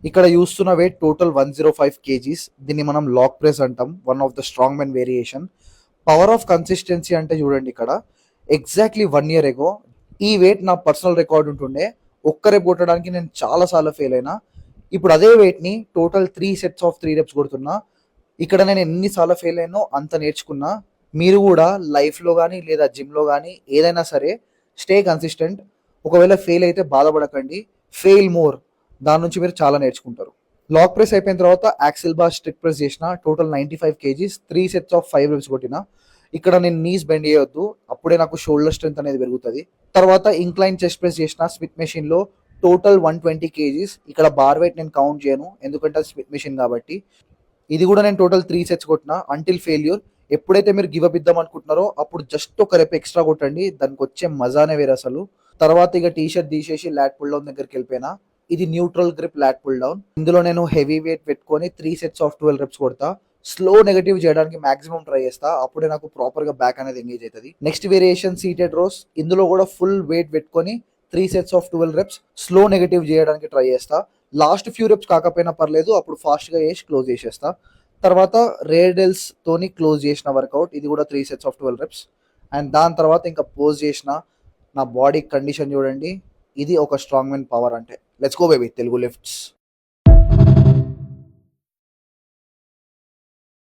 ఇక్కడ చూస్తున్న wait total 105 kgs. దీన్ని మనం లాక్ ప్రెస్ అంటాం, one of the strong men variation. Power of consistency అంటే చూడండి ఇక్కడ, ఎగ్జాక్ట్లీ 1 year ఎగో ఈ వెయిట్ నా పర్సనల్ రికార్డ్ ఉంటుండే. ఒక్కరే కొట్టడానికి నేను చాలాసార్లు ఫెయిల్ అయినా. ఇప్పుడు అదే వెయిట్ని టోటల్ 3 sets ఆఫ్ 3 reps కొడుతున్నా. ఇక్కడ నేను ఎన్నిసార్లు ఫెయిల్ అయినో అంత నేర్చుకున్నా. మీరు కూడా లైఫ్లో కానీ లేదా జిమ్లో కానీ ఏదైనా సరే స్టే కన్సిస్టెంట్. ఒకవేళ ఫెయిల్ అయితే బాధపడకండి, ఫెయిల్ మోర్, దాని నుంచి మీరు చాలా నేర్చుకుంటారు. లాక్ ప్రెస్ అయిపోయిన తర్వాత యాక్సిల్ బార్ స్ట్రిక్ ప్రెస్ చేసిన, total 95 kgs, 3 sets of 5 reps కొట్టిన. ఇక్కడ నేను నీస్ బెండ్ చేయొద్దు, అప్పుడే నాకు షోల్డర్ స్ట్రెంత్ అనేది పెరుగుతుంది. తర్వాత ఇంక్లైన్ చెస్ట్ ప్రెస్ చేసిన స్మిత్ మెషిన్లో, టోటల్ 120 కేజీస్. ఇక్కడ బార్ వెయిట్ నేను కౌంట్ చేయను, ఎందుకంటే అది స్మిత్ మెషిన్ కాబట్టి. ఇది కూడా నేను టోటల్ 3 sets కొట్టిన అంటిల్ ఫెయిల్యూర్. ఎప్పుడైతే మీరు గివ్ అప్ ఇద్దాం అనుకుంటున్నారో అప్పుడు జస్ట్ ఒక రెప్ ఎక్స్ట్రా కొట్టండి, దానికి వచ్చే మజానే వేరే అసలు. తర్వాత ఇక టీ షర్ట్ తీసేసి లాట్ పుల్ డౌన్ దగ్గరికి వెళ్ళిపోయినా. ఇది neutral grip lat pull down. ఇందులో నేను హెవీ వెయిట్ పెట్టుకొని 3 sets ఆఫ్ 12 reps కొడతా. స్లో నెగటివ్ చేయడానికి మాక్సిమం ట్రై చేస్తా, అప్పుడే నాకు ప్రాపర్ గా బ్యాక్ అనేది ఎంగేజ్ అవుతుంది. Next variation seated rows. ఇందులో కూడా ఫుల్ వెయిట్ పెట్టుకొని 3 sets of 12 reps slow negative చేయడానికి ట్రై చేస్తా. లాస్ట్ ఫ్యూ రెప్స్ కాకపోయినా పర్లేదు, అప్పుడు ఫాస్ట్ గా చేసి క్లోజ్ చేసేస్తా. తర్వాత రేడల్స్ తోని క్లోజ్ చేసిన వర్కౌట్, ఇది కూడా 3 sets ఆఫ్ 12 reps. అండ్ దాని తర్వాత ఇంకా పోజ్ చేసిన. నా బాడీ కండిషన్ చూడండి, ఇది ఒక స్ట్రాంగ్ మెన్ పవర్ అంటే. Let's go baby Telugu lifts.